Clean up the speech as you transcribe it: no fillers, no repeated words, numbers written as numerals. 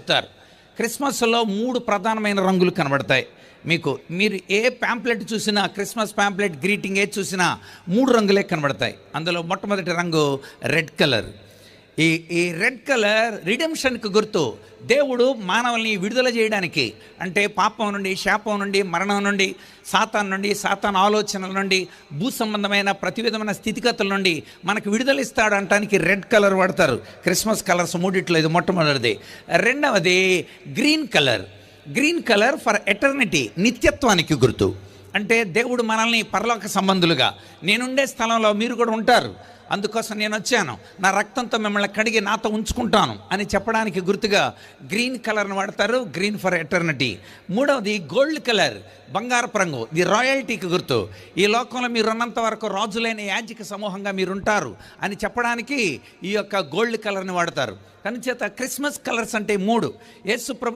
చెప్తారు. క్రిస్మస్లో 3 ప్రధానమైన రంగులు కనబడతాయి. మీరు ఏ ప్యాంప్లెట్ చూసినా, క్రిస్మస్ ప్యాంప్లెట్ గ్రీటింగ్ ఏది చూసినా 3 రంగులే కనబడతాయి. అందులో మొట్టమొదటి రంగు రెడ్ కలర్. ఈ రెడ్ కలర్ రిడెంప్షన్కి గుర్తు. దేవుడు మానవుల్ని విడుదల చేయడానికి, అంటే పాపం నుండి, శాపం నుండి, మరణం నుండి, సాతాన్ ఆలోచనల నుండి, భూ సంబంధమైన ప్రతి విధమైన స్థితిగతుల నుండి మనకు విడుదల ఇస్తాడు అనటానికి రెడ్ కలర్ వాడతారు. క్రిస్మస్ కలర్స్ 3 ఇది మొట్టమొదటిది. రెండవది గ్రీన్ కలర్ ఫర్ ఎటర్నిటీ, నిత్యత్వానికి గుర్తు. అంటే దేవుడు మనల్ని పరలోక సంబంధులుగా, నేనుండే స్థలంలో మీరు కూడా ఉంటారు, అందుకోసం నేను వచ్చాను, నా రక్తంతో మిమ్మల్ని కడిగి నాతో ఉంచుకుంటాను అని చెప్పడానికి గుర్తుగా గ్రీన్ కలర్ని వాడతారు, గ్రీన్ ఫర్ ఎటర్నిటీ. మూడవది గోల్డ్ కలర్, బంగారపు రంగు, ఇది రాయల్టీకి గుర్తు. ఈ లోకంలో మీరు ఉన్నంత వరకు రాజులైన యాజక సమూహంగా మీరు ఉంటారు అని చెప్పడానికి ఈ యొక్క గోల్డ్ కలర్ని వాడతారు. కనుచేత క్రిస్మస్ కలర్స్ అంటే 3. యేసు ప్రభు